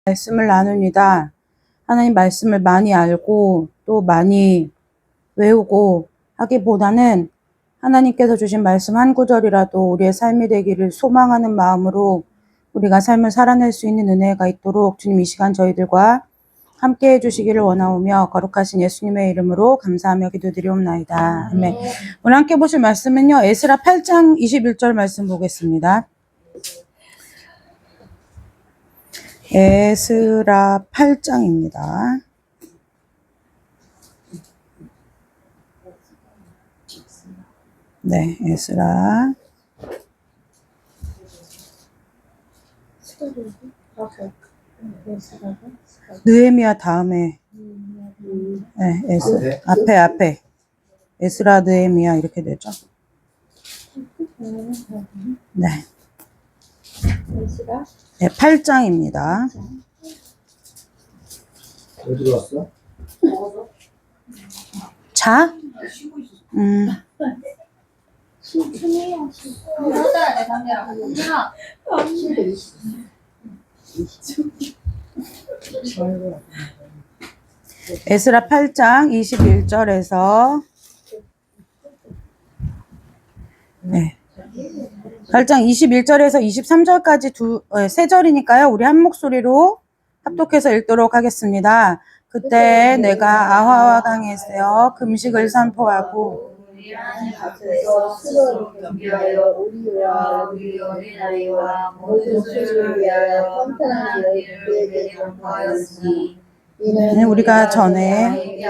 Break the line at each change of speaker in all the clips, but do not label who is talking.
말씀을 나눕니다. 하나님 말씀을 많이 알고 또 많이 외우고 하기보다는 하나님께서 주신 말씀 한 구절이라도 우리의 삶이 되기를 소망하는 마음으로 우리가 삶을 살아낼 수 있는 은혜가 있도록 주님 이 시간 저희들과 함께 해주시기를 원하오며 거룩하신 예수님의 이름으로 감사하며 기도드리옵나이다. 아멘. 오늘 함께 보실 말씀은요, 에스라 8장 21절 말씀 보겠습니다. 에스라 8장입니다. 네, 에스라. 느헤미야 다음에. 네, 앞에. 에스라 느헤미야 이렇게 되죠. 네. 네, 8장입니다.
어디로 왔어?
자? 에스라 8장 21절에서 네. 8장 21절에서 23절까지 세 절이니까요. 우리 한 목소리로 합독해서 읽도록 하겠습니다. 그때 내가 아하와 강에서 금식을 선포하고
앞에서 스스로 경비하여 우리와 우리 어린아이와 모든 소유를 위하여 평탄한 일을 그에게 전파하였으니 이는
우리가 전에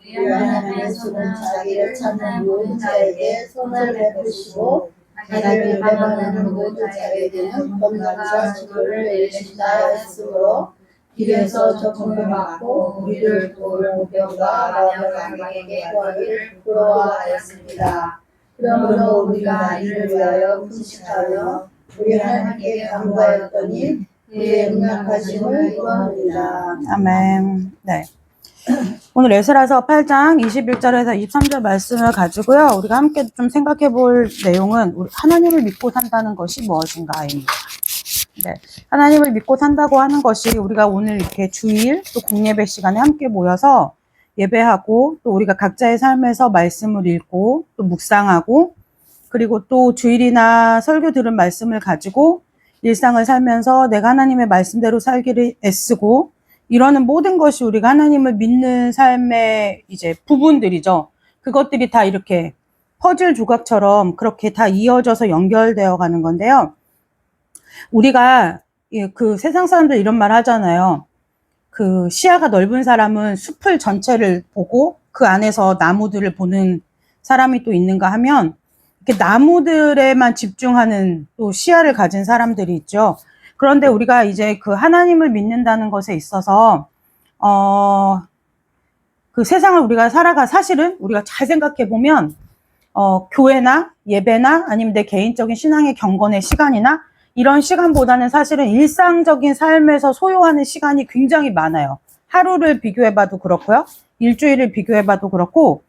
우리 하나님의 손은 자기를 찾는 모든 자에게 손을 베푸시고 자기를 배반하는 모든 자에게는 권능과 지도를 내리신다 했으므로 길에서 적군을 받고 우리를 도울 보병과 마녀에게 구하기를 부러워하였습니다. 그러므로 우리가 이를 위하여 금식하며 우리 하나님께 간구하였더니 그의 능력하심을 구합니다.
아멘. 네. 오늘 에스라서 8장 21절에서 23절 말씀을 가지고요. 우리가 함께 좀 생각해 볼 내용은 우리 하나님을 믿고 산다는 것이 무엇인가입니다. 네. 하나님을 믿고 산다고 하는 것이 우리가 오늘 이렇게 주일 또 공예배 시간에 함께 모여서 예배하고 또 우리가 각자의 삶에서 말씀을 읽고 또 묵상하고 그리고 또 주일이나 설교 들은 말씀을 가지고 일상을 살면서 내가 하나님의 말씀대로 살기를 애쓰고 이러는 모든 것이 우리가 하나님을 믿는 삶의 이제 부분들이죠. 그것들이 다 이렇게 퍼즐 조각처럼 그렇게 다 이어져서 연결되어 가는 건데요. 우리가 그 세상 사람들 이런 말 하잖아요. 그 시야가 넓은 사람은 숲을 전체를 보고 그 안에서 나무들을 보는 사람이 또 있는가 하면 이렇게 나무들에만 집중하는 또 시야를 가진 사람들이 있죠. 그런데 우리가 이제 그 하나님을 믿는다는 것에 있어서 그 세상을 우리가 살아가 사실은 우리가 잘 생각해 보면 교회나 예배나 아니면 내 개인적인 신앙의 경건의 시간이나 이런 시간보다는 사실은 일상적인 삶에서 소요하는 시간이 굉장히 많아요. 하루를 비교해봐도 그렇고요. 일주일을 비교해봐도 그렇고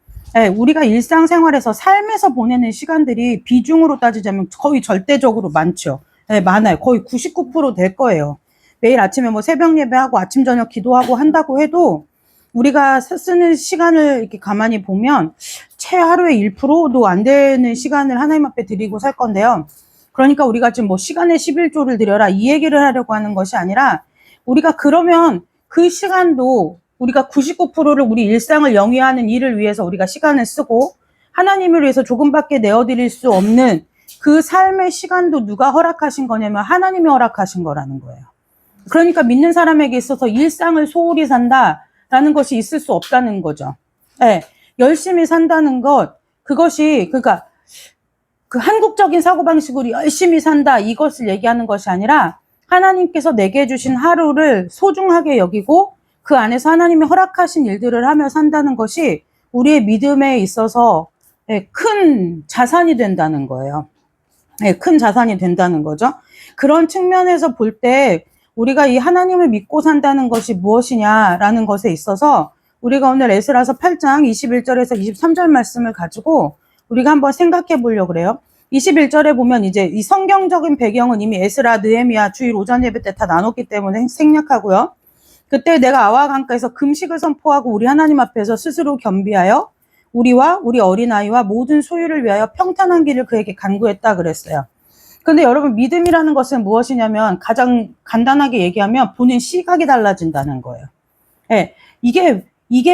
우리가 일상생활에서 삶에서 보내는 시간들이 비중으로 따지자면 거의 절대적으로 많죠. 많아요. 거의 99% 될 거예요. 매일 아침에 뭐 새벽 예배하고 아침 저녁 기도하고 한다고 해도 우리가 쓰는 시간을 이렇게 가만히 보면 채 하루에 1%도 안 되는 시간을 하나님 앞에 드리고 살 건데요. 그러니까 우리가 지금 뭐 시간에 11조를 드려라 이 얘기를 하려고 하는 것이 아니라 우리가 그러면 그 시간도 우리가 99%를 우리 일상을 영위하는 일을 위해서 우리가 시간을 쓰고 하나님을 위해서 조금밖에 내어드릴 수 없는 그 삶의 시간도 누가 허락하신 거냐면 하나님이 허락하신 거라는 거예요. 그러니까 믿는 사람에게 있어서 일상을 소홀히 산다라는 것이 있을 수 없다는 거죠. 네, 열심히 산다는 것, 그것이 그러니까 그 한국적인 사고방식으로 열심히 산다 이것을 얘기하는 것이 아니라 하나님께서 내게 주신 하루를 소중하게 여기고 그 안에서 하나님이 허락하신 일들을 하며 산다는 것이 우리의 믿음에 있어서 큰 자산이 된다는 거예요. 큰 자산이 된다는 거죠. 그런 측면에서 볼 때 우리가 이 하나님을 믿고 산다는 것이 무엇이냐라는 것에 있어서 우리가 오늘 에스라서 8장 21절에서 23절 말씀을 가지고 우리가 한번 생각해 보려고 그래요. 21절에 보면 이제 이 성경적인 배경은 이미 에스라, 느헤미야 주일 오전 예배 때 다 나눴기 때문에 생략하고요. 그때 내가 아와 강가에서 금식을 선포하고 우리 하나님 앞에서 스스로 겸비하여 우리와 우리 어린아이와 모든 소유를 위하여 평탄한 길을 그에게 간구했다 그랬어요. 근데 여러분, 믿음이라는 것은 무엇이냐면 가장 간단하게 얘기하면 보는 시각이 달라진다는 거예요. 예, 이게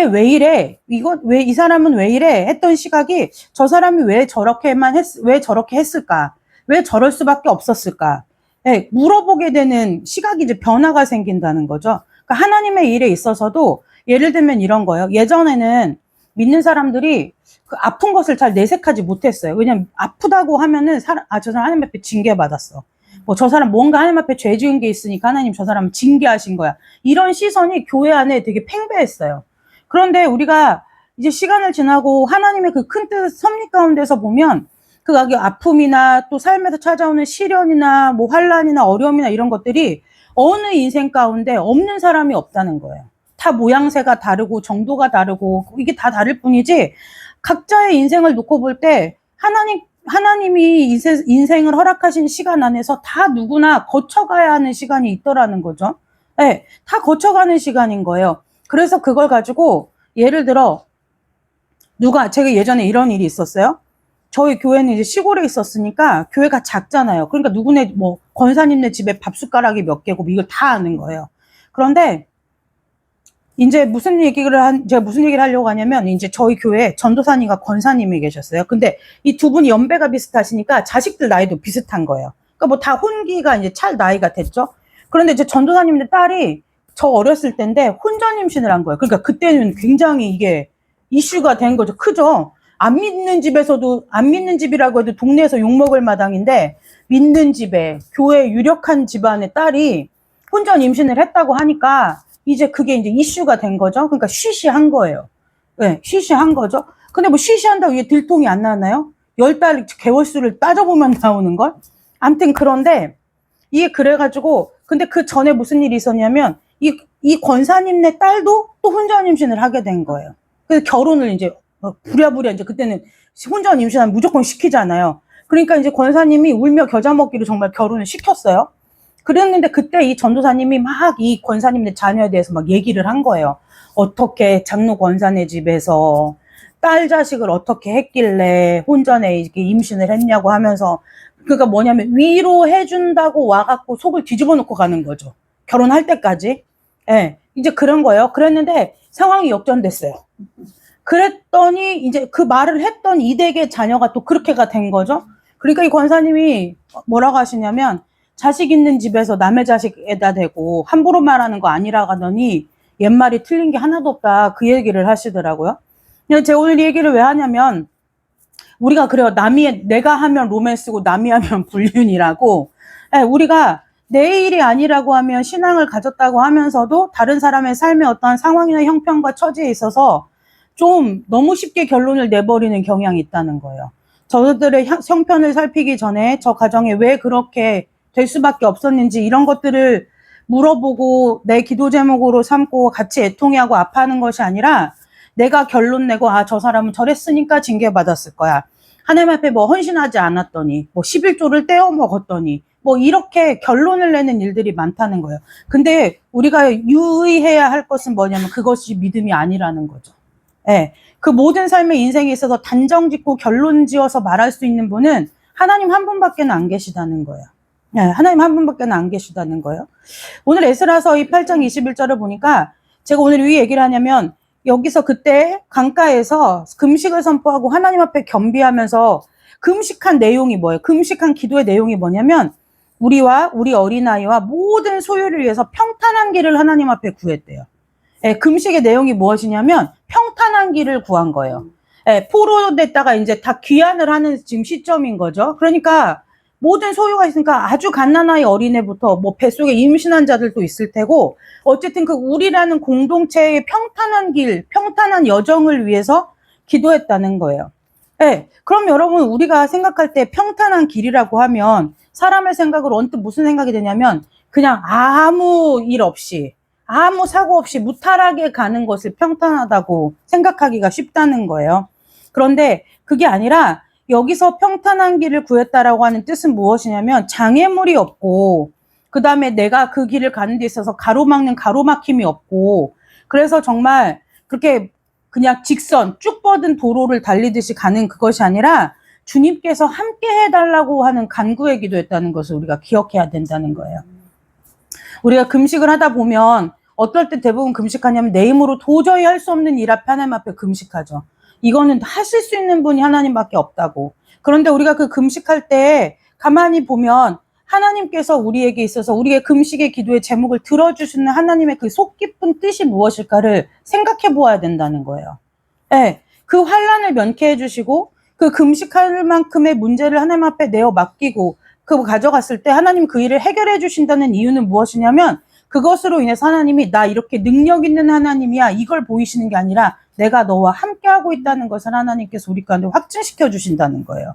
왜 이래? 왜 이 사람은 왜 이래? 했던 시각이 저 사람이 왜 저렇게 했을까? 왜 저럴 수밖에 없었을까? 예, 물어보게 되는 시각이 이제 변화가 생긴다는 거죠. 그러니까 하나님의 일에 있어서도 예를 들면 이런 거예요. 예전에는 믿는 사람들이 그 아픈 것을 잘 내색하지 못했어요. 왜냐면 아프다고 하면은 저 사람 하나님 앞에 징계받았어. 뭐 저 사람 뭔가 하나님 앞에 죄 지은 게 있으니까 하나님 저 사람 징계하신 거야. 이런 시선이 교회 안에 되게 팽배했어요. 그런데 우리가 이제 시간을 지나고 하나님의 그 큰 뜻 섭리 가운데서 보면 그 아픔이나 또 삶에서 찾아오는 시련이나 뭐 환란이나 어려움이나 이런 것들이 어느 인생 가운데 없는 사람이 없다는 거예요. 다 모양새가 다르고 정도가 다르고 이게 다 다를 뿐이지 각자의 인생을 놓고 볼 때 하나님이 인생을 허락하신 시간 안에서 다 누구나 거쳐가야 하는 시간이 있더라는 거죠. 네, 다 거쳐가는 시간인 거예요. 그래서 그걸 가지고 예를 들어 제가 예전에 이런 일이 있었어요. 저희 교회는 이제 시골에 있었으니까 교회가 작잖아요. 그러니까 누구네 뭐 권사님네 집에 밥숟가락이 몇 개고 이걸 다 아는 거예요. 그런데 이제 제가 무슨 얘기를 하려고 하냐면, 이제 저희 교회에 전도사님과 권사님이 계셨어요. 근데 이 두 분이 연배가 비슷하시니까 자식들 나이도 비슷한 거예요. 그러니까 뭐 다 혼기가 이제 찰 나이가 됐죠. 그런데 이제 전도사님의 딸이 저 어렸을 때인데 혼전 임신을 한 거예요. 그러니까 그때는 굉장히 이게 이슈가 된 거죠. 크죠? 안 믿는 집이라고 해도 동네에서 욕먹을 마당인데, 믿는 집에, 교회 유력한 집안의 딸이 혼전 임신을 했다고 하니까 이제 그게 이제 이슈가 된 거죠. 그러니까 쉬쉬한 거예요. 네, 쉬쉬한 거죠. 근데 뭐 쉬쉬한다고 이게 들통이 안 나나요? 10달 개월수를 따져보면 나오는 걸? 아무튼 그런데 이게 그래가지고, 근데 그 전에 무슨 일이 있었냐면 이 권사님네 딸도 또 혼전 임신을 하게 된 거예요. 그래서 결혼을 이제 부랴부랴 이제 그때는 혼전 임신하면 무조건 시키잖아요. 그러니까 이제 권사님이 울며 겨자 먹기로 정말 결혼을 시켰어요. 그랬는데 그때 이 전도사님이 막 이 권사님네 자녀에 대해서 막 얘기를 한 거예요. 어떻게 장로 권사네 집에서 딸 자식을 어떻게 했길래 혼전에 이렇게 임신을 했냐고 하면서, 그러니까 뭐냐면 위로해준다고 와갖고 속을 뒤집어 놓고 가는 거죠. 결혼할 때까지. 예, 이제 그런 거예요. 그랬는데 상황이 역전됐어요. 그랬더니 이제 그 말을 했던 이 댁의 자녀가 또 그렇게가 된 거죠. 그러니까 이 권사님이 뭐라고 하시냐면, 자식 있는 집에서 남의 자식에다 대고 함부로 말하는 거 아니라 하더니 옛말이 틀린 게 하나도 없다, 그 얘기를 하시더라고요. 제가 오늘 이 얘기를 왜 하냐면, 우리가 그래요. 내가 하면 로맨스고 남이 하면 불륜이라고. 우리가 내 일이 아니라고 하면 신앙을 가졌다고 하면서도 다른 사람의 삶의 어떠한 상황이나 형편과 처지에 있어서 좀 너무 쉽게 결론을 내버리는 경향이 있다는 거예요. 저들의 형편을 살피기 전에 저 가정에 왜 그렇게 될 수밖에 없었는지 이런 것들을 물어보고 내 기도 제목으로 삼고 같이 애통해하고 아파하는 것이 아니라, 내가 결론 내고 저 사람은 저랬으니까 징계받았을 거야. 하나님 앞에 뭐 헌신하지 않았더니, 뭐 11조를 떼어 먹었더니, 뭐 이렇게 결론을 내는 일들이 많다는 거예요. 근데 우리가 유의해야 할 것은 뭐냐면 그것이 믿음이 아니라는 거죠. 예. 그 모든 삶의 인생에 있어서 단정 짓고 결론 지어서 말할 수 있는 분은 하나님 한 분밖에 안 계시다는 거예요. 네, 하나님 한 분밖에 안 계시다는 거예요. 오늘 에스라서 이 8장 21절을 보니까 제가 오늘 왜 얘기를 하냐면, 여기서 그때 강가에서 금식을 선포하고 하나님 앞에 겸비하면서 금식한 내용이 뭐예요? 금식한 기도의 내용이 뭐냐면, 우리와 우리 어린아이와 모든 소유를 위해서 평탄한 길을 하나님 앞에 구했대요. 금식의 내용이 무엇이냐면 평탄한 길을 구한 거예요. 포로됐다가 이제 다 귀환을 하는 지금 시점인 거죠. 그러니까 모든 소유가 있으니까 아주 갓난아이 어린애부터 뭐 뱃속에 임신한 자들도 있을 테고, 어쨌든 그 우리라는 공동체의 평탄한 길, 평탄한 여정을 위해서 기도했다는 거예요. 그럼 여러분, 우리가 생각할 때 평탄한 길이라고 하면 사람의 생각으로 언뜻 무슨 생각이 되냐면, 그냥 아무 일 없이 아무 사고 없이 무탈하게 가는 것을 평탄하다고 생각하기가 쉽다는 거예요. 그런데 그게 아니라 여기서 평탄한 길을 구했다라고 하는 뜻은 무엇이냐면 장애물이 없고 그 다음에 내가 그 길을 가는 데 있어서 가로막는 가로막힘이 없고 그래서 정말 그렇게 그냥 직선 쭉 뻗은 도로를 달리듯이 가는 그것이 아니라 주님께서 함께 해달라고 하는 간구의 기도였다는 것을 우리가 기억해야 된다는 거예요. 우리가 금식을 하다 보면 어떨 때 대부분 금식하냐면 내 힘으로 도저히 할 수 없는 일 앞에 하나님 앞에 금식하죠. 이거는 하실 수 있는 분이 하나님밖에 없다고. 그런데 우리가 그 금식할 때 가만히 보면 하나님께서 우리에게 있어서 우리의 금식의 기도의 제목을 들어주시는 하나님의 그 속 깊은 뜻이 무엇일까를 생각해 보아야 된다는 거예요. 네, 그 환난을 면케해 주시고 그 금식할 만큼의 문제를 하나님 앞에 내어 맡기고 그거 가져갔을 때 하나님 그 일을 해결해 주신다는 이유는 무엇이냐면 그것으로 인해서 하나님이 나 이렇게 능력 있는 하나님이야 이걸 보이시는 게 아니라 내가 너와 함께하고 있다는 것을 하나님께서 우리 가운데 확증시켜 주신다는 거예요.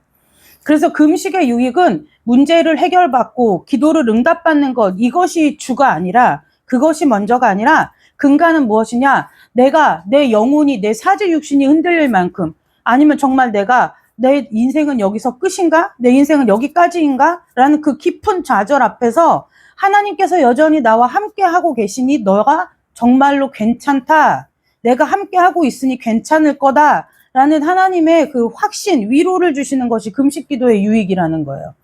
그래서 금식의 유익은 문제를 해결받고 기도를 응답받는 것 이것이 주가 아니라 그것이 먼저가 아니라 근간은 무엇이냐 내가 내 영혼이 내 사지 육신이 흔들릴 만큼 아니면 정말 내가 내 인생은 여기서 끝인가? 내 인생은 여기까지인가? 라는 그 깊은 좌절 앞에서 하나님께서 여전히 나와 함께 하고 계시니 너가 정말로 괜찮다. 내가 함께 하고 있으니 괜찮을 거다. 라는 하나님의 그 확신, 위로를 주시는 것이 금식 기도의 유익이라는 거예요.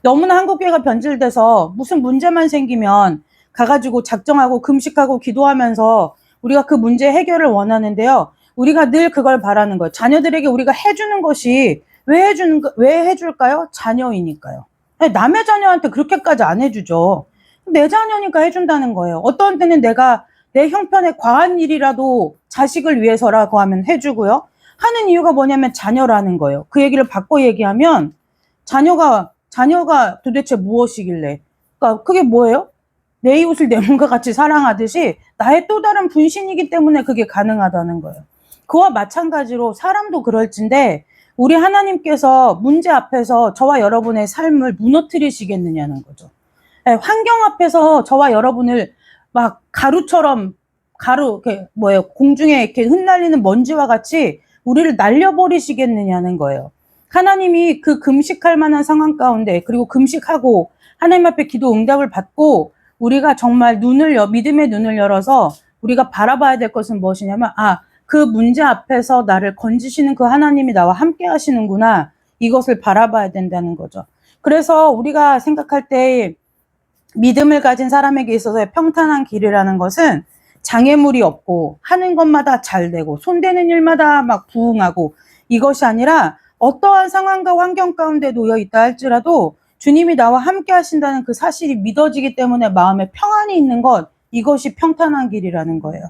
너무나 한국교회가 변질돼서 무슨 문제만 생기면 가가지고 작정하고 금식하고 기도하면서 우리가 그 문제 해결을 원하는데요. 우리가 늘 그걸 바라는 거예요. 자녀들에게 우리가 해주는 것이 왜 해줄까요? 자녀이니까요. 남의 자녀한테 그렇게까지 안 해주죠. 내 자녀니까 해준다는 거예요. 어떤 때는 내가 내 형편에 과한 일이라도 자식을 위해서라고 하면 해주고요. 하는 이유가 뭐냐면 자녀라는 거예요. 그 얘기를 바꿔 얘기하면 자녀가 도대체 무엇이길래? 그러니까 그게 뭐예요? 내 이웃을 내 몸과 같이 사랑하듯이 나의 또 다른 분신이기 때문에 그게 가능하다는 거예요. 그와 마찬가지로 사람도 그럴진데 우리 하나님께서 문제 앞에서 저와 여러분의 삶을 무너뜨리시겠느냐는 거죠. 환경 앞에서 저와 여러분을 막 가루처럼 공중에 이렇게 흩날리는 먼지와 같이 우리를 날려버리시겠느냐는 거예요. 하나님이 그 금식할 만한 상황 가운데 그리고 금식하고 하나님 앞에 기도 응답을 받고 우리가 정말 믿음의 눈을 열어서 우리가 바라봐야 될 것은 무엇이냐면 그 문제 앞에서 나를 건지시는 그 하나님이 나와 함께 하시는구나. 이것을 바라봐야 된다는 거죠. 그래서 우리가 생각할 때 믿음을 가진 사람에게 있어서의 평탄한 길이라는 것은 장애물이 없고 하는 것마다 잘 되고 손대는 일마다 막 부응하고 이것이 아니라 어떠한 상황과 환경 가운데 놓여 있다 할지라도 주님이 나와 함께 하신다는 그 사실이 믿어지기 때문에 마음에 평안이 있는 것 이것이 평탄한 길이라는 거예요.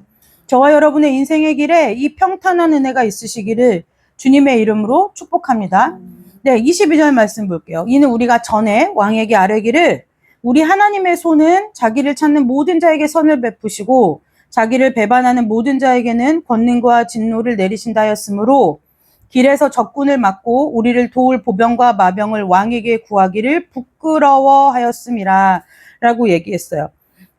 저와 여러분의 인생의 길에 이 평탄한 은혜가 있으시기를 주님의 이름으로 축복합니다. 네, 22절 말씀 볼게요. 이는 우리가 전에 왕에게 아뢰기를 우리 하나님의 손은 자기를 찾는 모든 자에게 선을 베푸시고 자기를 배반하는 모든 자에게는 권능과 진노를 내리신다 하였으므로 길에서 적군을 막고 우리를 도울 보병과 마병을 왕에게 구하기를 부끄러워하였음이라 라고 얘기했어요.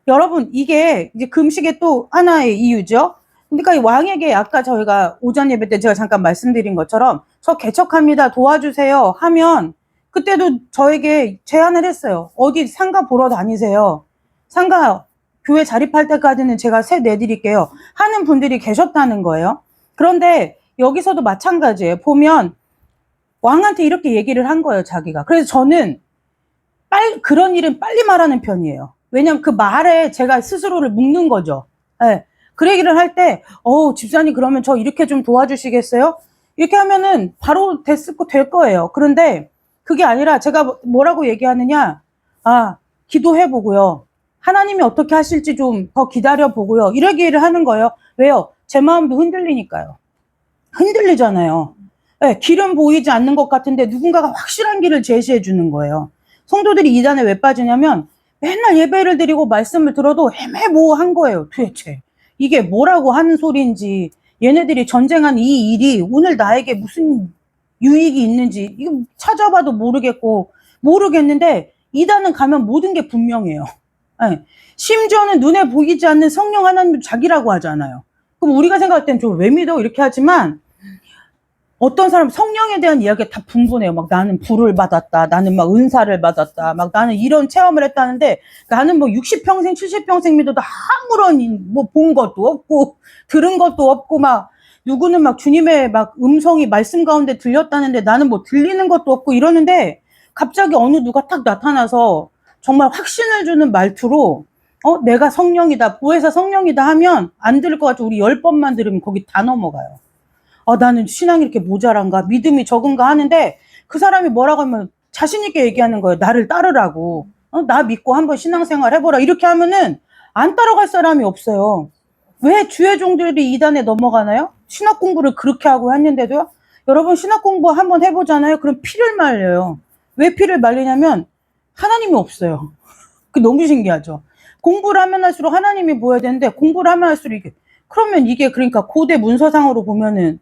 여러분 이게 이제 금식의 또 하나의 이유죠. 그러니까 이 왕에게 아까 저희가 오전 예배 때 제가 잠깐 말씀드린 것처럼 저 개척합니다 도와주세요 하면 그때도 저에게 제안을 했어요. 어디 상가 보러 다니세요. 상가 교회 자립할 때까지는 제가 세 내드릴게요 하는 분들이 계셨다는 거예요. 그런데 여기서도 마찬가지예요. 보면 왕한테 이렇게 얘기를 한 거예요, 자기가. 그래서 저는 그런 일은 빨리 말하는 편이에요. 왜냐면 그 말에 제가 스스로를 묶는 거죠. 네. 그 얘기를 할 때, 집사님 그러면 저 이렇게 좀 도와주시겠어요? 이렇게 하면은 바로 될 거예요. 그런데 그게 아니라 제가 뭐라고 얘기하느냐, 기도해보고요. 하나님이 어떻게 하실지 좀 더 기다려보고요. 이렇게 얘기를 하는 거예요. 왜요? 제 마음도 흔들리니까요. 흔들리잖아요. 네, 길은 보이지 않는 것 같은데 누군가가 확실한 길을 제시해 주는 거예요. 성도들이 이단에 왜 빠지냐면 맨날 예배를 드리고 말씀을 들어도 애매모호한 거예요. 도대체 이게 뭐라고 하는 소리인지 얘네들이 전쟁한 이 일이 오늘 나에게 무슨 유익이 있는지 이거 찾아봐도 모르겠는데 이단은 가면 모든 게 분명해요. 네. 심지어는 눈에 보이지 않는 성령 하나님도 자기라고 하잖아요. 그럼 우리가 생각할 땐 좀 왜 믿어? 이렇게 하지만 어떤 사람 성령에 대한 이야기가 다 분분해요. 막 나는 불을 받았다. 나는 막 은사를 받았다. 막 나는 이런 체험을 했다는데 나는 뭐 60평생, 70평생 믿어도 아무런 뭐 본 것도 없고 들은 것도 없고 막 누구는 막 주님의 막 음성이 말씀 가운데 들렸다는데 나는 뭐 들리는 것도 없고 이러는데 갑자기 어느 누가 딱 나타나서 정말 확신을 주는 말투로 내가 성령이다. 보혜사 성령이다 하면 안 들을 것 같아. 우리 10번만 들으면 거기 다 넘어가요. 나는 신앙이 이렇게 모자란가, 믿음이 적은가 하는데 그 사람이 뭐라고 하면 자신있게 얘기하는 거예요. 나를 따르라고. 나 믿고 한번 신앙생활 해보라. 이렇게 하면은 안 따라갈 사람이 없어요. 왜 주의 종들이 이단에 넘어가나요? 신학 공부를 그렇게 하고 했는데도요. 여러분 신학 공부 한번 해보잖아요. 그럼 피를 말려요. 왜 피를 말리냐면 하나님이 없어요. 그 너무 신기하죠. 공부를 하면 할수록 하나님이 보여야 되는데 공부를 하면 할수록 그러면 이게 그러니까 고대 문서상으로 보면은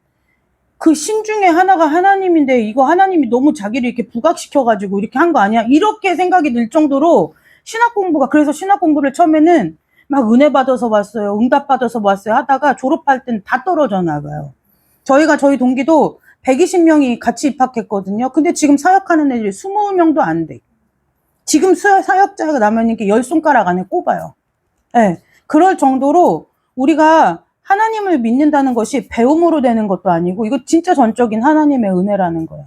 그 신 중에 하나가 하나님인데 이거 하나님이 너무 자기를 이렇게 부각시켜가지고 이렇게 한 거 아니야? 이렇게 생각이 들 정도로 신학 공부가, 그래서 신학 공부를 처음에는 막 은혜 받아서 왔어요. 응답 받아서 왔어요. 하다가 졸업할 땐 다 떨어져 나가요. 저희 동기도 120명이 같이 입학했거든요. 근데 지금 사역하는 애들이 20명도 안 돼. 지금 사역자가 나면 이렇게 10손가락 안에 꼽아요. 네, 그럴 정도로 우리가 하나님을 믿는다는 것이 배움으로 되는 것도 아니고 이거 진짜 전적인 하나님의 은혜라는 거예요.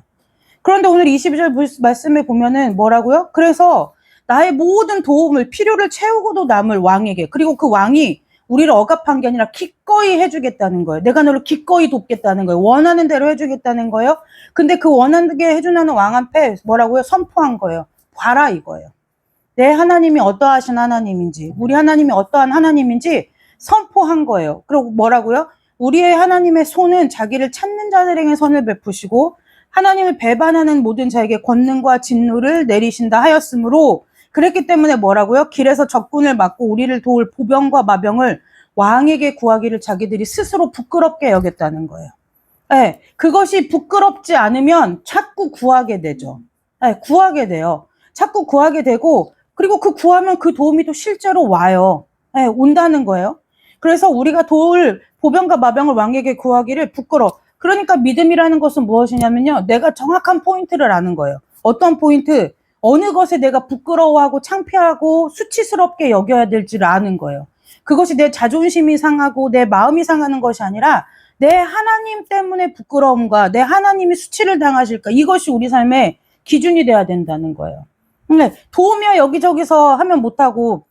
그런데 오늘 22절 말씀에 보면은 뭐라고요? 그래서 나의 모든 도움을 필요를 채우고도 남을 왕에게, 그리고 그 왕이 우리를 억압한 게 아니라 기꺼이 해주겠다는 거예요. 내가 너를 기꺼이 돕겠다는 거예요. 원하는 대로 해주겠다는 거예요. 근데 그 원하게 해주는 왕 앞에 뭐라고요? 선포한 거예요. 봐라 이거예요. 내 하나님이 어떠하신 하나님인지, 우리 하나님이 어떠한 하나님인지 선포한 거예요. 그리고 뭐라고요? 우리의 하나님의 손은 자기를 찾는 자들에게 선을 베푸시고 하나님을 배반하는 모든 자에게 권능과 진노를 내리신다 하였으므로, 그랬기 때문에 뭐라고요? 길에서 적군을 막고 우리를 도울 보병과 마병을 왕에게 구하기를 자기들이 스스로 부끄럽게 여겼다는 거예요. 네, 그것이 부끄럽지 않으면 자꾸 구하게 되죠. 네, 구하게 돼요. 자꾸 구하게 되고, 그리고 그 구하면 그 도움이 또 실제로 와요. 네, 온다는 거예요. 그래서 우리가 도울 보병과 마병을 왕에게 구하기를 부끄러워. 그러니까 믿음이라는 것은 무엇이냐면요. 내가 정확한 포인트를 아는 거예요. 어떤 포인트? 어느 것에 내가 부끄러워하고 창피하고 수치스럽게 여겨야 될지를 아는 거예요. 그것이 내 자존심이 상하고 내 마음이 상하는 것이 아니라 내 하나님 때문에 부끄러움과 내 하나님이 수치를 당하실까, 이것이 우리 삶의 기준이 돼야 된다는 거예요. 근데 도우며 여기저기서 하면 못하고,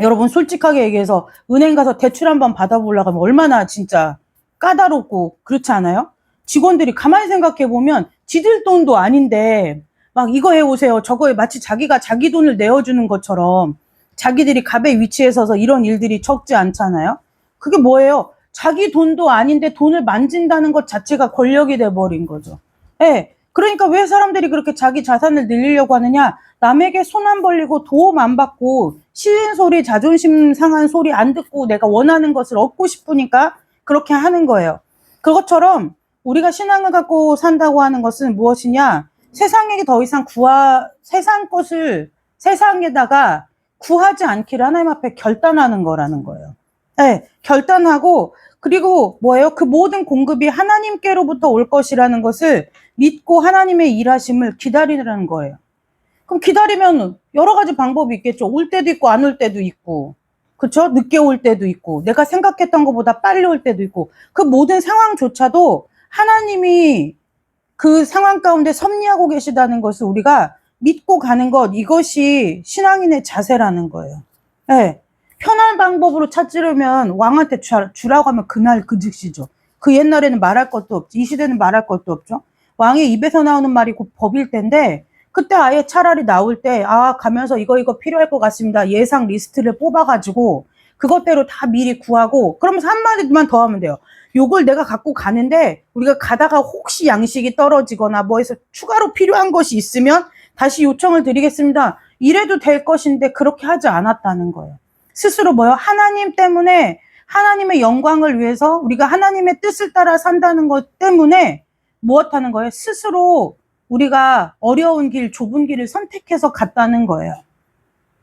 여러분 솔직하게 얘기해서 은행 가서 대출 한번 받아보려고 하면 얼마나 진짜 까다롭고 그렇지 않아요? 직원들이 가만히 생각해 보면 지들 돈도 아닌데 막 이거 해오세요, 저거에, 마치 자기가 자기 돈을 내어주는 것처럼 자기들이 갑의 위치에 서서 이런 일들이 적지 않잖아요? 그게 뭐예요? 자기 돈도 아닌데 돈을 만진다는 것 자체가 권력이 돼버린 거죠. 네. 그러니까 왜 사람들이 그렇게 자기 자산을 늘리려고 하느냐? 남에게 손 안 벌리고 도움 안 받고 싫은 소리, 자존심 상한 소리 안 듣고 내가 원하는 것을 얻고 싶으니까 그렇게 하는 거예요. 그것처럼 우리가 신앙을 갖고 산다고 하는 것은 무엇이냐? 세상에게 더 이상 세상 것을 세상에다가 구하지 않기를 하나님 앞에 결단하는 거라는 거예요. 네, 결단하고, 그리고 뭐예요? 그 모든 공급이 하나님께로부터 올 것이라는 것을 믿고 하나님의 일하심을 기다리라는 거예요. 그럼 기다리면 여러 가지 방법이 있겠죠. 올 때도 있고 안 올 때도 있고, 그렇죠? 늦게 올 때도 있고, 내가 생각했던 것보다 빨리 올 때도 있고, 그 모든 상황조차도 하나님이 그 상황 가운데 섭리하고 계시다는 것을 우리가 믿고 가는 것, 이것이 신앙인의 자세라는 거예요. 네. 편한 방법으로 찾으려면 왕한테 주라고 하면 그날 그 즉시죠. 그 옛날에는 말할 것도 없지, 이 시대는 말할 것도 없죠. 왕의 입에서 나오는 말이 곧 법일 텐데, 그때 아예 차라리 나올 때 가면서 이거 필요할 것 같습니다, 예상 리스트를 뽑아가지고 그것대로 다 미리 구하고, 그러면서 한마디만 더 하면 돼요. 요걸 내가 갖고 가는데 우리가 가다가 혹시 양식이 떨어지거나 뭐 해서 추가로 필요한 것이 있으면 다시 요청을 드리겠습니다, 이래도 될 것인데 그렇게 하지 않았다는 거예요. 스스로 뭐요? 하나님 때문에, 하나님의 영광을 위해서 우리가 하나님의 뜻을 따라 산다는 것 때문에 무엇하는 거예요? 스스로 우리가 어려운 길, 좁은 길을 선택해서 갔다는 거예요.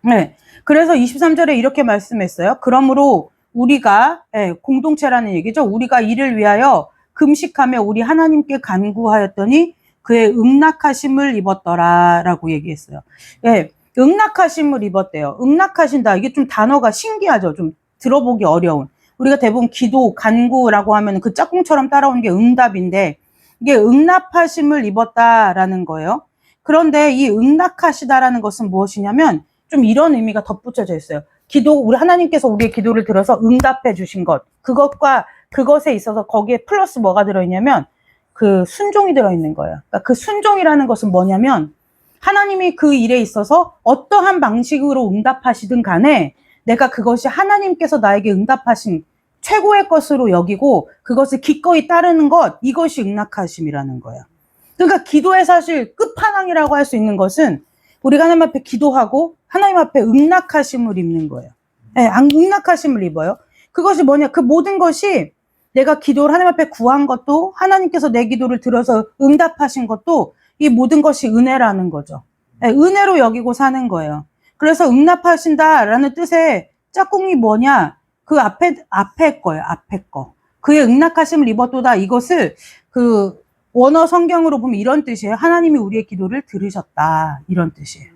네. 그래서 23절에 이렇게 말씀했어요. 그러므로 우리가, 공동체라는 얘기죠. 우리가 이를 위하여 금식하며 우리 하나님께 간구하였더니 그의 응낙하심을 입었더라라고 얘기했어요. 예, 응낙하심을 입었대요. 응낙하신다. 이게 좀 단어가 신기하죠. 좀 들어보기 어려운. 우리가 대부분 기도, 간구라고 하면 그 짝꿍처럼 따라오는 게 응답인데 이게 응답하심을 입었다라는 거예요. 그런데 이 응낙하시다라는 것은 무엇이냐면 좀 이런 의미가 덧붙여져 있어요. 우리 하나님께서 우리의 기도를 들어서 응답해 주신 것, 그것에 있어서 거기에 플러스 뭐가 들어있냐면 그 순종이 들어있는 거예요. 그러니까 그 순종이라는 것은 뭐냐면 하나님이 그 일에 있어서 어떠한 방식으로 응답하시든 간에 내가 그것이 하나님께서 나에게 응답하신 최고의 것으로 여기고 그것을 기꺼이 따르는 것, 이것이 응낙하심이라는 거예요. 그러니까 기도의 사실 끝판왕이라고 할 수 있는 것은 우리가 하나님 앞에 기도하고 하나님 앞에 응낙하심을 입는 거예요. 네, 응낙하심을 입어요. 그것이 뭐냐? 그 모든 것이 내가 기도를 하나님 앞에 구한 것도 하나님께서 내 기도를 들어서 응답하신 것도 이 모든 것이 은혜라는 거죠. 네, 은혜로 여기고 사는 거예요. 그래서 응답하신다라는 뜻의 짝꿍이 뭐냐? 그 앞에 거예요. 앞에 거. 그의 응낙하심을 입었도다. 이것을 그 원어 성경으로 보면 이런 뜻이에요. 하나님이 우리의 기도를 들으셨다. 이런 뜻이에요.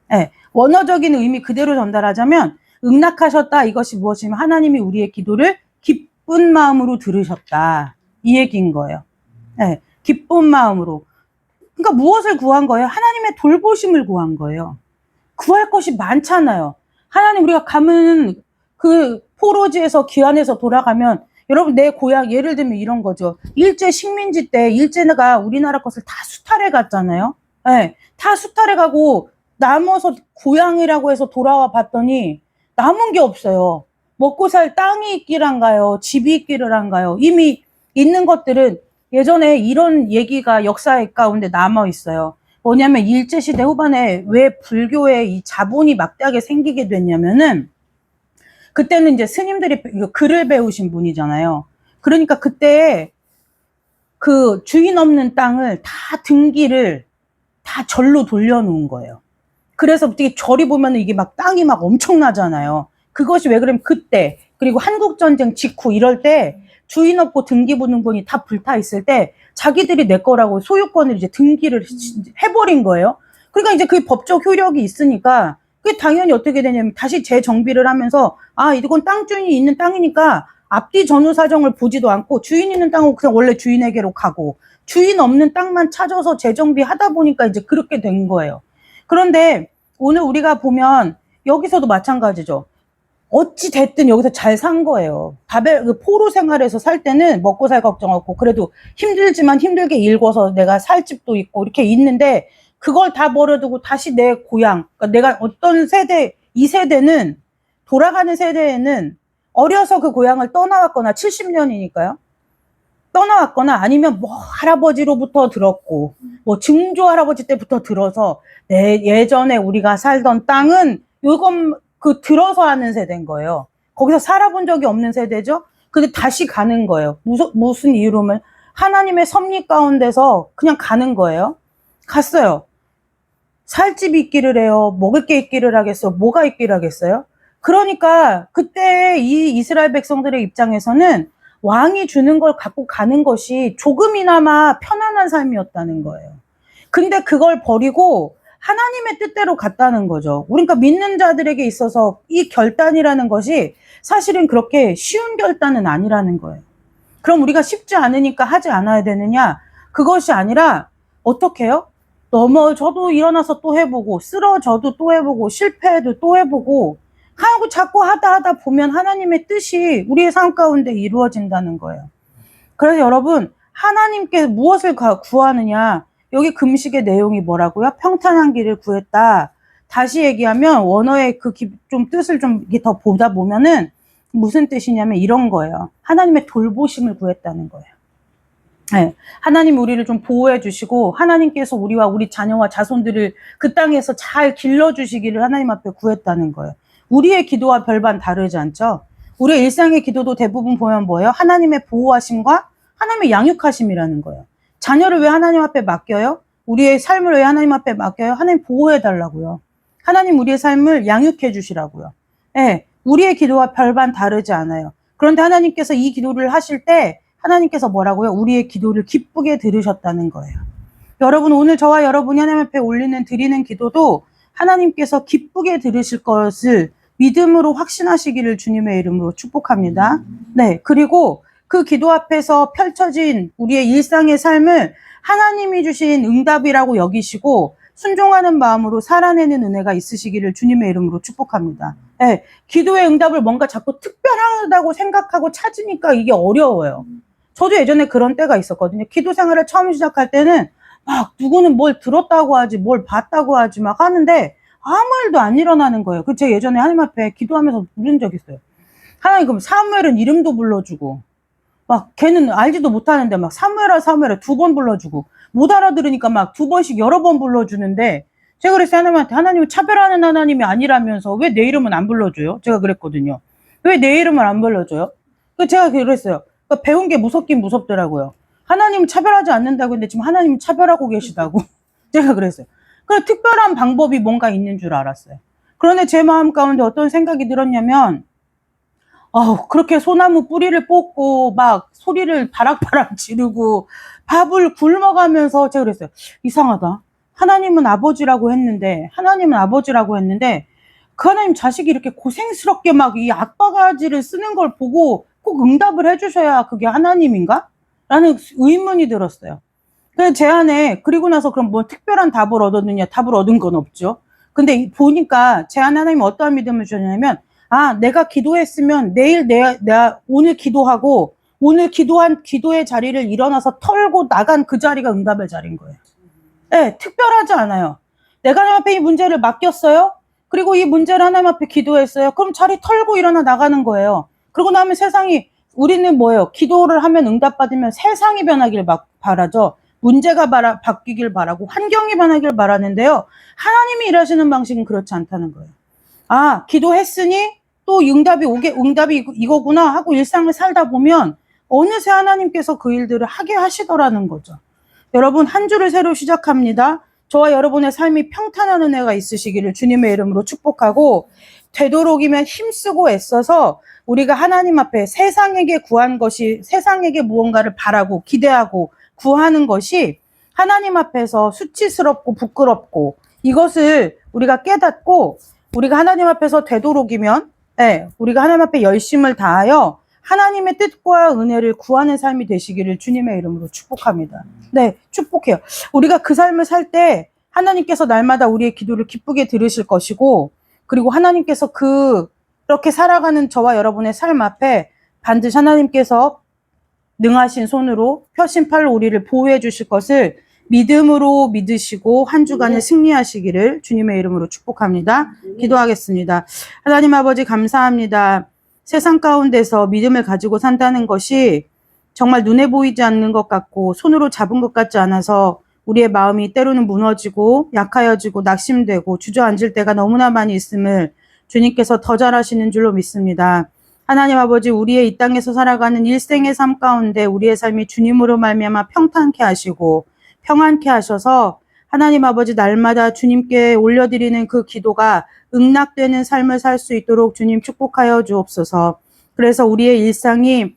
네, 원어적인 의미 그대로 전달하자면 응낙하셨다. 이것이 무엇이냐면 하나님이 우리의 기도를 기쁜 마음으로 들으셨다. 이 얘기인 거예요. 네, 기쁜 마음으로. 그러니까 무엇을 구한 거예요? 하나님의 돌보심을 구한 거예요. 구할 것이 많잖아요. 하나님 우리가 가면 그 포로지에서 귀환해서 돌아가면 여러분 내 고향 예를 들면 이런 거죠. 일제 식민지 때 일제가 우리나라 것을 다 수탈해 갔잖아요. 네, 다 수탈해 가고 남아서 고향이라고 해서 돌아와 봤더니 남은 게 없어요. 먹고 살 땅이 있기란가요? 집이 있기란가요? 이미 있는 것들은 예전에 이런 얘기가 역사 가운데 남아 있어요. 뭐냐면 일제시대 후반에 왜 불교에 이 자본이 막대하게 생기게 됐냐면은 그때는 이제 스님들이 글을 배우신 분이잖아요. 그러니까 그때 그 주인 없는 땅을 다 등기를 다 절로 돌려놓은 거예요. 그래서 어떻게 절이 보면 이게 막 땅이 막 엄청나잖아요. 그것이 왜 그러면 그때 그리고 한국전쟁 직후 이럴 때 주인 없고 등기부등본이 다 불타 있을 때 자기들이 내 거라고 소유권을 이제 등기를 해버린 거예요. 그러니까 이제 그 법적 효력이 있으니까 그게 당연히 어떻게 되냐면 다시 재정비를 하면서 아 이건 땅 주인이 있는 땅이니까 앞뒤 전후 사정을 보지도 않고 주인 있는 땅은 그냥 원래 주인에게로 가고 주인 없는 땅만 찾아서 재정비하다 보니까 이제 그렇게 된 거예요. 그런데 오늘 우리가 보면 여기서도 마찬가지죠. 어찌 됐든 여기서 잘 산 거예요. 포로 생활에서 살 때는 먹고 살 걱정 없고 그래도 힘들지만 힘들게 일궈서 내가 살 집도 있고 이렇게 있는데 그걸 다 버려두고 다시 내 고향, 그러니까 내가 어떤 세대, 이 세대는 돌아가는 세대에는 어려서 그 고향을 떠나왔거나 70년이니까요. 떠나왔거나 아니면 뭐 할아버지로부터 들었고 뭐 증조 할아버지 때부터 들어서 예전에 우리가 살던 땅은 요건 그 들어서 하는 세대인 거예요. 거기서 살아본 적이 없는 세대죠. 근데 다시 가는 거예요. 무슨 이유로면 하나님의 섭리 가운데서 그냥 가는 거예요. 갔어요. 살 집이 있기를 해요. 먹을 게 있기를 하겠어요. 뭐가 있기를 하겠어요? 그러니까 그때 이 이스라엘 백성들의 입장에서는 왕이 주는 걸 갖고 가는 것이 조금이나마 편안한 삶이었다는 거예요. 근데 그걸 버리고 하나님의 뜻대로 갔다는 거죠. 그러니까 믿는 자들에게 있어서 이 결단이라는 것이 사실은 그렇게 쉬운 결단은 아니라는 거예요. 그럼 우리가 쉽지 않으니까 하지 않아야 되느냐? 그것이 아니라 어떻게 해요? 넘어져도 일어나서 또 해보고 쓰러져도 또 해보고 실패해도 또 해보고 하고 자꾸 하다 보면 하나님의 뜻이 우리의 삶 가운데 이루어진다는 거예요. 그래서 여러분 하나님께 무엇을 구하느냐? 여기 금식의 내용이 뭐라고요? 평탄한 길을 구했다. 다시 얘기하면 원어의 그 좀 뜻을 좀 더 보다 보면은 무슨 뜻이냐면 이런 거예요. 하나님의 돌보심을 구했다는 거예요. 네, 하나님 우리를 좀 보호해 주시고 하나님께서 우리와 우리 자녀와 자손들을 그 땅에서 잘 길러주시기를 하나님 앞에 구했다는 거예요. 우리의 기도와 별반 다르지 않죠? 우리의 일상의 기도도 대부분 보면 뭐예요? 하나님의 보호하심과 하나님의 양육하심이라는 거예요. 자녀를 왜 하나님 앞에 맡겨요? 우리의 삶을 왜 하나님 앞에 맡겨요? 하나님 보호해 달라고요. 하나님 우리의 삶을 양육해 주시라고요. 네, 우리의 기도와 별반 다르지 않아요. 그런데 하나님께서 이 기도를 하실 때 하나님께서 뭐라고요? 우리의 기도를 기쁘게 들으셨다는 거예요. 여러분, 오늘 저와 여러분이 하나님 앞에 드리는 기도도 하나님께서 기쁘게 들으실 것을 믿음으로 확신하시기를 주님의 이름으로 축복합니다. 네. 그리고 그 기도 앞에서 펼쳐진 우리의 일상의 삶을 하나님이 주신 응답이라고 여기시고 순종하는 마음으로 살아내는 은혜가 있으시기를 주님의 이름으로 축복합니다. 네. 기도의 응답을 뭔가 자꾸 특별하다고 생각하고 찾으니까 이게 어려워요. 저도 예전에 그런 때가 있었거든요. 기도 생활을 처음 시작할 때는 막 누구는 뭘 들었다고 하지, 뭘 봤다고 하지 막 하는데 아무 일도 안 일어나는 거예요. 그 제가 예전에 하나님 앞에 기도하면서 부른 적 있어요. 하나님, 그럼 사무엘은 이름도 불러주고 막 걔는 알지도 못하는데 막 사무엘아 2번 불러주고 못 알아들으니까 막 2번씩 여러 번 불러주는데 제가 그랬어요. 하나님한테, 하나님은 차별하는 하나님이 아니라면서 왜 내 이름은 안 불러줘요? 제가 그랬거든요. 왜 내 이름을 안 불러줘요? 제가 그랬어요. 그러니까 배운 게 무섭긴 무섭더라고요. 하나님은 차별하지 않는다고 했는데 지금 하나님은 차별하고 계시다고. 제가 그랬어요. 그래서 특별한 방법이 뭔가 있는 줄 알았어요. 그런데 제 마음 가운데 어떤 생각이 들었냐면, 그렇게 소나무 뿌리를 뽑고 막 소리를 바락바락 지르고 밥을 굶어가면서 제가 그랬어요. 이상하다. 하나님은 아버지라고 했는데 그 하나님 자식이 이렇게 고생스럽게 막 이 악바가지를 쓰는 걸 보고 꼭 응답을 해주셔야 그게 하나님인가? 라는 의문이 들었어요. 그래서 제 안에, 그리고 나서 그럼 뭐 특별한 답을 얻었느냐? 답을 얻은 건 없죠. 근데 보니까 제 안에 하나님 어떠한 믿음을 주셨냐면, 내가 기도했으면 내일 내가 오늘 기도하고 오늘 기도한 기도의 자리를 일어나서 털고 나간 그 자리가 응답의 자리인 거예요. 네, 특별하지 않아요. 내가 하나님 앞에 이 문제를 맡겼어요. 그리고 이 문제를 하나님 앞에 기도했어요. 그럼 자리 털고 일어나 나가는 거예요. 그러고 나면 우리는 뭐예요? 기도를 하면 응답받으면 세상이 변하길 바라죠. 문제가 바뀌길 바라고 환경이 변하길 바라는데요. 하나님이 일하시는 방식은 그렇지 않다는 거예요. 기도했으니 또 응답이 이거구나 하고 일상을 살다 보면 어느새 하나님께서 그 일들을 하게 하시더라는 거죠. 여러분, 한 주를 새로 시작합니다. 저와 여러분의 삶이 평탄한 은혜가 있으시기를 주님의 이름으로 축복하고, 되도록이면 힘쓰고 애써서 우리가 하나님 앞에 세상에게 무언가를 바라고 기대하고 구하는 것이 하나님 앞에서 수치스럽고 부끄럽고, 이것을 우리가 깨닫고 우리가 하나님 앞에서 되도록이면 우리가 하나님 앞에 열심을 다하여 하나님의 뜻과 은혜를 구하는 삶이 되시기를 주님의 이름으로 축복합니다. 네, 축복해요. 우리가 그 삶을 살 때 하나님께서 날마다 우리의 기도를 기쁘게 들으실 것이고, 그리고 하나님께서 그렇게 살아가는 저와 여러분의 삶 앞에 반드시 하나님께서 능하신 손으로 펴신 팔로 우리를 보호해 주실 것을 믿음으로 믿으시고 한 주간을 승리하시기를 주님의 이름으로 축복합니다. 기도하겠습니다. 하나님 아버지, 감사합니다. 세상 가운데서 믿음을 가지고 산다는 것이 정말 눈에 보이지 않는 것 같고 손으로 잡은 것 같지 않아서 우리의 마음이 때로는 무너지고 약하여지고 낙심되고 주저앉을 때가 너무나 많이 있음을 주님께서 더 잘하시는 줄로 믿습니다. 하나님 아버지, 우리의 이 땅에서 살아가는 일생의 삶 가운데 우리의 삶이 주님으로 말미암아 평탄케 하시고 평안케 하셔서 하나님 아버지, 날마다 주님께 올려드리는 그 기도가 응답되는 삶을 살 수 있도록 주님 축복하여 주옵소서. 그래서 우리의 일상이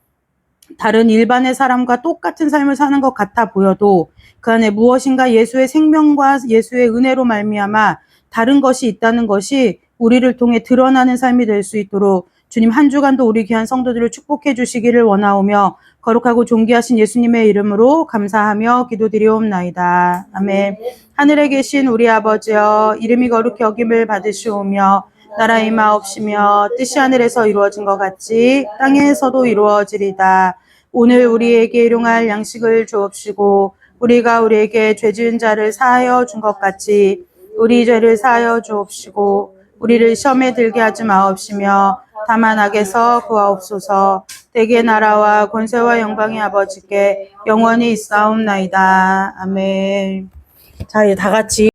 다른 일반의 사람과 똑같은 삶을 사는 것 같아 보여도 그 안에 무엇인가 예수의 생명과 예수의 은혜로 말미암아 다른 것이 있다는 것이 우리를 통해 드러나는 삶이 될 수 있도록 주님 한 주간도 우리 귀한 성도들을 축복해 주시기를 원하오며 거룩하고 존귀하신 예수님의 이름으로 감사하며 기도드리옵나이다. 아멘. 하늘에 계신 우리 아버지여, 이름이 거룩히 여김을 받으시오며 나라 임하옵시며 뜻이 하늘에서 이루어진 것 같이 땅에서도 이루어지리다. 오늘 우리에게 일용할 양식을 주옵시고 우리가 우리에게 죄 지은 자를 사하여 준 것 같이 우리 죄를 사하여 주옵시고 우리를 시험에 들게 하지 마옵시며 다만 악에서 구하옵소서. 대개 나라와 권세와 영광의 아버지께 영원히 있사옵나이다. 아멘. 자, 이제 다 같이